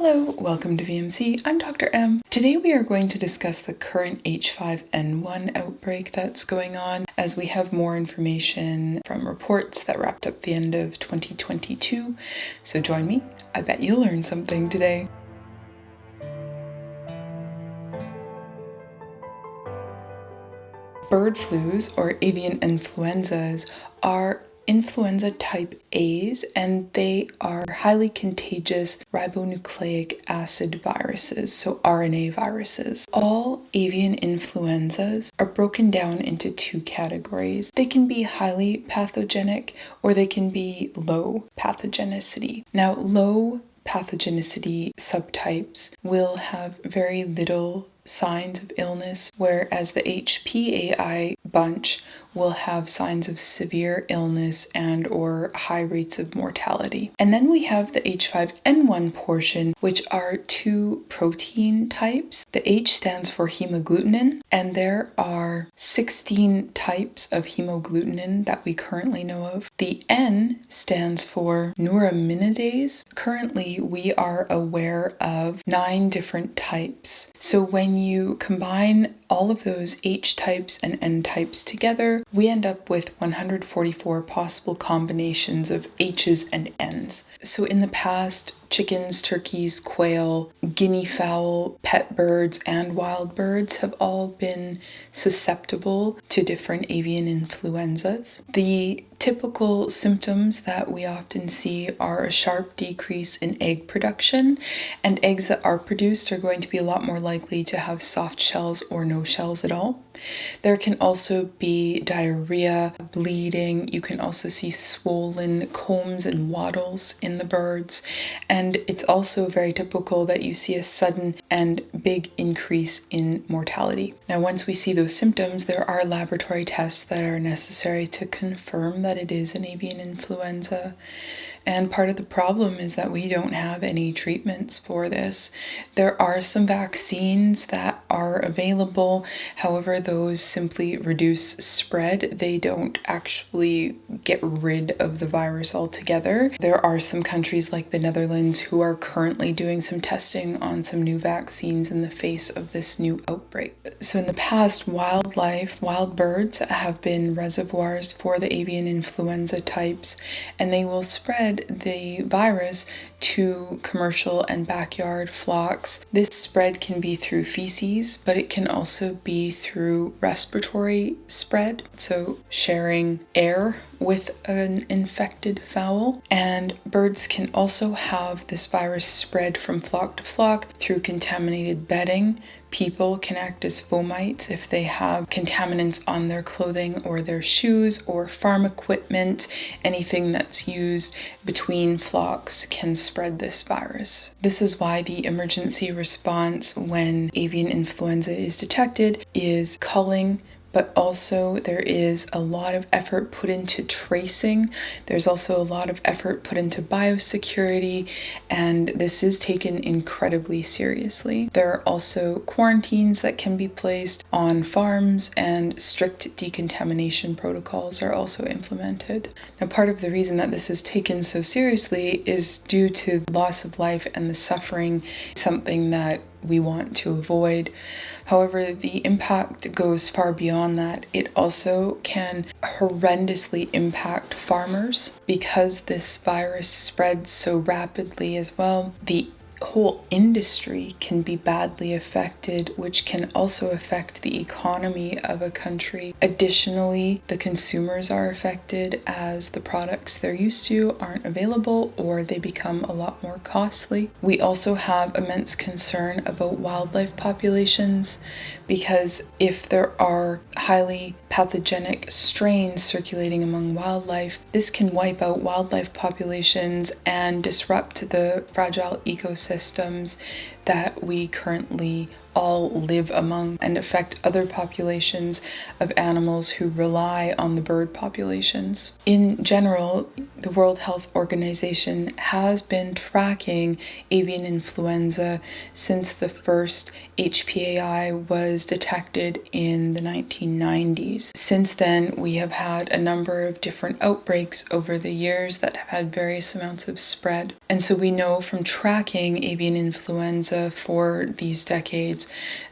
Hello, welcome to VMC. I'm Dr. M. Today we are going to discuss the current H5N1 outbreak that's going on, as we have more information from reports that wrapped up the end of 2022. So join me. I bet you'll learn something today. Bird flus, or avian influenzas, are influenza type A's, and they are highly contagious ribonucleic acid viruses, so RNA viruses. All avian influenzas are broken down into two categories. They can be highly pathogenic or they can be low pathogenicity. Now, low pathogenicity subtypes will have very little signs of illness, whereas the HPAI bunch will have signs of severe illness and or high rates of mortality. And then we have the H5N1 portion, which are two protein types. The H stands for hemagglutinin, and there are 16 types of hemagglutinin that we currently know of. The N stands for neuraminidase. Currently, we are aware of 9 different types. So when you combine all of those H types and N types together, we end up with 144 possible combinations of H's and N's. So in the past, chickens, turkeys, quail, guinea fowl, pet birds, and wild birds have all been susceptible to different avian influenzas. The typical symptoms that we often see are a sharp decrease in egg production, and eggs that are produced are going to be a lot more likely to have soft shells or no shells at all. There can also be diarrhea, bleeding. You can also see swollen combs and wattles in the birds, and it's also very typical that you see a sudden and big increase in mortality. Now, once we see those symptoms, there are laboratory tests that are necessary to confirm that it is an avian influenza. And part of the problem is that we don't have any treatments for this. There are some vaccines that are available. However, those simply reduce spread. They don't actually get rid of the virus altogether. There are some countries like the Netherlands who are currently doing some testing on some new vaccines in the face of this new outbreak. So in the past, wild birds have been reservoirs for the avian influenza types, and they will spread the virus to commercial and backyard flocks. This spread can be through feces, but it can also be through respiratory spread, so sharing air with an infected fowl. And birds can also have this virus spread from flock to flock through contaminated bedding. People can act as fomites if they have contaminants on their clothing or their shoes or farm equipment. Anything that's used between flocks can spread this virus. This is why the emergency response when avian influenza is detected is culling, but also there is a lot of effort put into tracing. There's also a lot of effort put into biosecurity, and this is taken incredibly seriously. There are also quarantines that can be placed on farms, and strict decontamination protocols are also implemented. Now, part of the reason that this is taken so seriously is due to loss of life and the suffering, something that we want to avoid. However, the impact goes far beyond that. It also can horrendously impact farmers because this virus spreads so rapidly as well. The whole industry can be badly affected, which can also affect the economy of a country. Additionally, the consumers are affected as the products they're used to aren't available or they become a lot more costly. We also have immense concern about wildlife populations, because if there are highly pathogenic strains circulating among wildlife, this can wipe out wildlife populations and disrupt the fragile ecosystems that we currently all live among and affect other populations of animals who rely on the bird populations. In general, the World Health Organization has been tracking avian influenza since the first HPAI was detected in the 1990s. Since then, we have had a number of different outbreaks over the years that have had various amounts of spread. And so we know from tracking avian influenza for these decades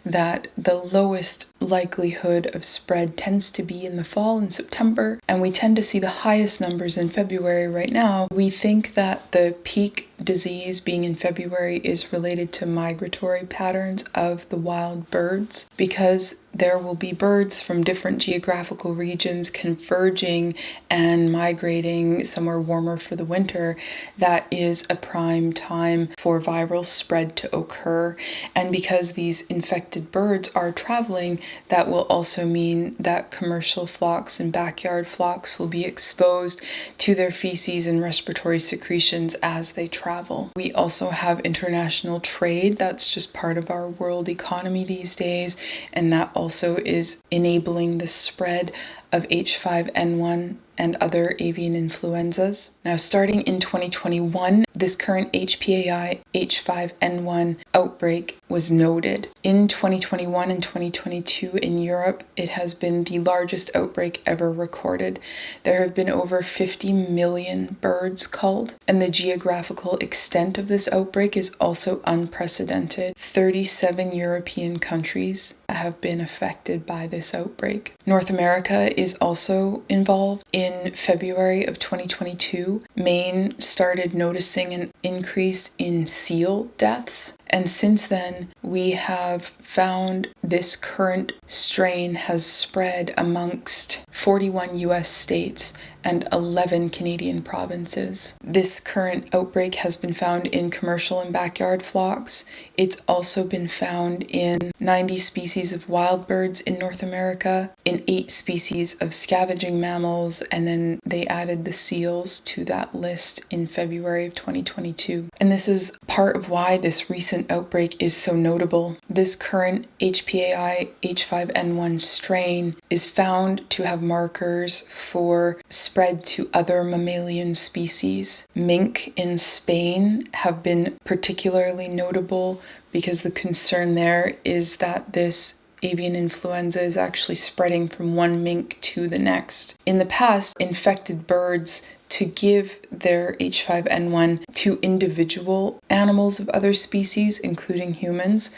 that the lowest likelihood of spread tends to be in the fall and September, and we tend to see the highest numbers in February right now. We think that the peak disease being in February is related to migratory patterns of the wild birds, because there will be birds from different geographical regions converging and migrating somewhere warmer for the winter. That is a prime time for viral spread to occur. And because these infected birds are traveling, that will also mean that commercial flocks and backyard flocks will be exposed to their feces and respiratory secretions as they travel. We also have international trade. That's just part of our world economy these days, and that also is enabling the spread of H5N1 and other avian influenzas. Now, starting in 2021, this current HPAI H5N1 outbreak was noted. In 2021 and 2022 in Europe, it has been the largest outbreak ever recorded. There have been over 50 million birds culled, and the geographical extent of this outbreak is also unprecedented. 37 European countries have been affected by this outbreak. North America is also involved. In February of 2022, Maine started noticing an increase in seal deaths. And since then, we have found this current strain has spread amongst 41 US states and 11 Canadian provinces. This current outbreak has been found in commercial and backyard flocks. It's also been found in 90 species of wild birds in North America, in 8 species of scavenging mammals, and then they added the seals to that list in February of 2022. And this is part of why this recent outbreak is so notable. This current HPAI H5N1 strain is found to have markers for spread to other mammalian species. Mink in Spain have been particularly notable because the concern there is that this avian influenza is actually spreading from one mink to the next. In the past, infected birds to give their H5N1 to individual animals of other species, including humans,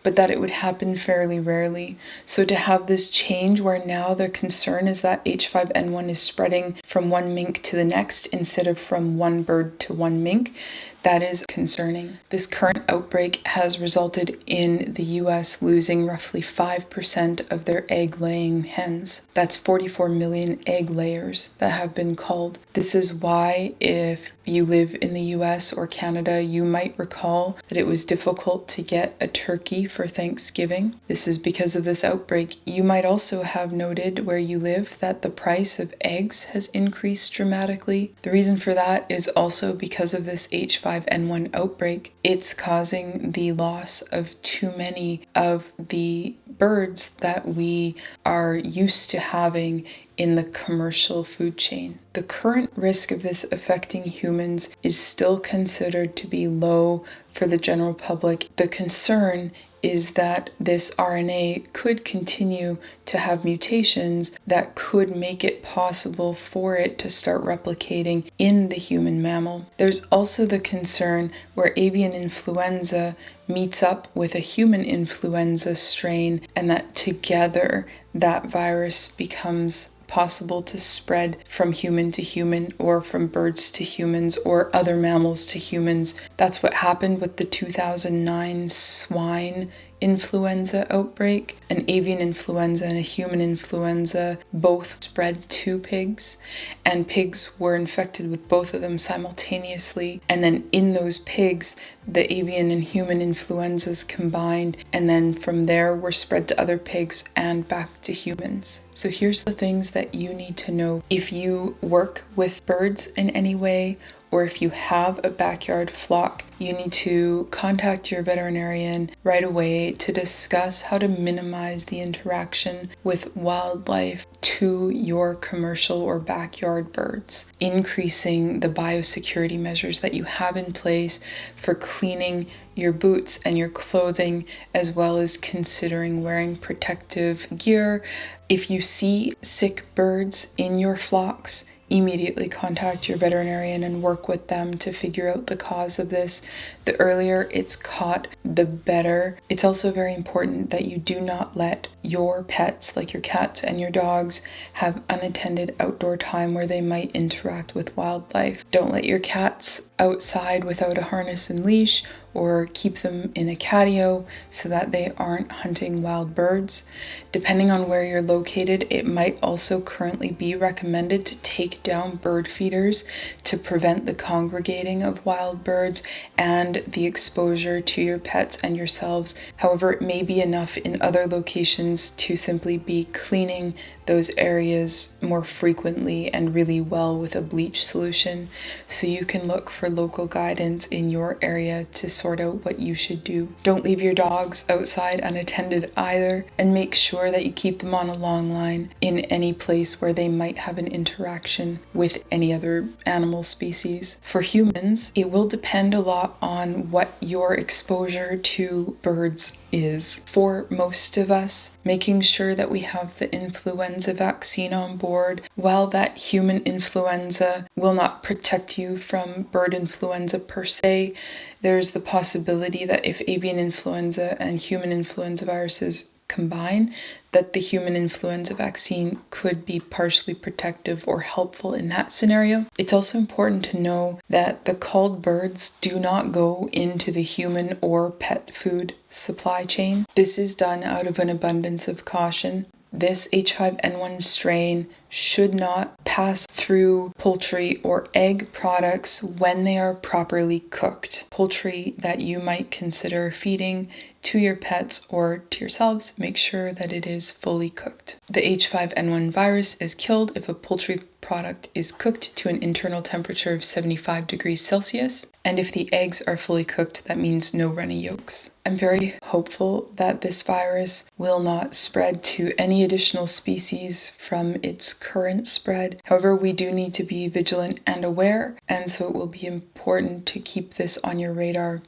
but that it would happen fairly rarely. So to have this change where now their concern is that H5N1 is spreading from one mink to the next instead of from one bird to one mink, that is concerning. This current outbreak has resulted in the US losing roughly 5% of their egg-laying hens. That's 44 million egg layers that have been culled. This is why, if you live in the US or Canada, you might recall that it was difficult to get a turkey for Thanksgiving. This is because of this outbreak. You might also have noted where you live that the price of eggs has increased dramatically. The reason for that is also because of this H5N1 outbreak. It's causing the loss of too many of the birds that we are used to having in the commercial food chain. The current risk of this affecting humans is still considered to be low for the general public. The concern is that this RNA could continue to have mutations that could make it possible for it to start replicating in the human mammal. There's also the concern where avian influenza meets up with a human influenza strain, and that together that virus becomes possible to spread from human to human, or from birds to humans, or other mammals to humans. That's what happened with the 2009 swine influenza outbreak. An avian influenza and a human influenza both spread to pigs, and pigs were infected with both of them simultaneously. And then in those pigs, the avian and human influenzas combined, and then from there were spread to other pigs and back to humans. So here's the things that you need to know. If you work with birds in any way, or if you have a backyard flock, you need to contact your veterinarian right away to discuss how to minimize the interaction with wildlife to your commercial or backyard birds, increasing the biosecurity measures that you have in place for cleaning your boots and your clothing, as well as considering wearing protective gear. If you see sick birds in your flocks, immediately contact your veterinarian and work with them to figure out the cause of this. The earlier it's caught, the better. It's also very important that you do not let your pets, like your cats and your dogs, have unattended outdoor time where they might interact with wildlife. Don't let your cats outside without a harness and leash, or keep them in a catio so that they aren't hunting wild birds. Depending on where you're located, it might also currently be recommended to take down bird feeders to prevent the congregating of wild birds and the exposure to your pets and yourselves. However, it may be enough in other locations to simply be cleaning those areas more frequently and really well with a bleach solution, so you can look for local guidance in your area to sort out what you should do. Don't leave your dogs outside unattended either, and make sure that you keep them on a long line in any place where they might have an interaction with any other animal species. For humans, it will depend a lot on what your exposure to birds is. For most of us, making sure that we have the influenza vaccine on board. While that human influenza will not protect you from bird influenza per se, there's the possibility that if avian influenza and human influenza viruses combine, that the human influenza vaccine could be partially protective or helpful in that scenario. It's also important to know that the culled birds do not go into the human or pet food supply chain. This is done out of an abundance of caution. This H5N1 strain should not pass through poultry or egg products when they are properly cooked. Poultry that you might consider feeding to your pets or to yourselves, make sure that it is fully cooked. The H5N1 virus is killed if a poultry product is cooked to an internal temperature of 75 degrees Celsius, and if the eggs are fully cooked, that means no runny yolks. I'm very hopeful that this virus will not spread to any additional species from its current spread. However, we do need to be vigilant and aware, and so it will be important to keep this on your radar.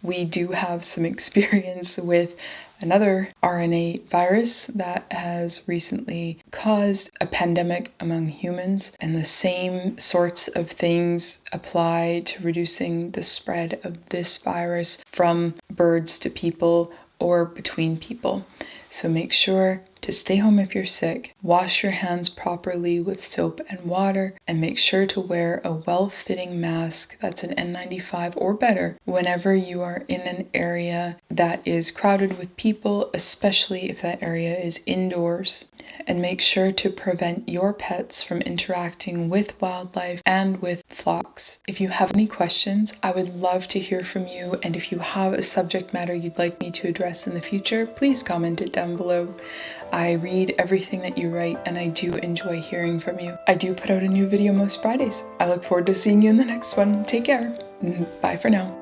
We do have some experience with another RNA virus that has recently caused a pandemic among humans, and the same sorts of things apply to reducing the spread of this virus from birds to people or between people. So make sure to stay home if you're sick, wash your hands properly with soap and water, and make sure to wear a well-fitting mask that's an N95 or better whenever you are in an area that is crowded with people, especially if that area is indoors. And make sure to prevent your pets from interacting with wildlife and with flocks. If you have any questions, I would love to hear from you, and if you have a subject matter you'd like me to address in the future, please comment it down below. I read everything that you write, and I do enjoy hearing from you. I do put out a new video most Fridays. I look forward to seeing you in the next one. Take care. Bye for now.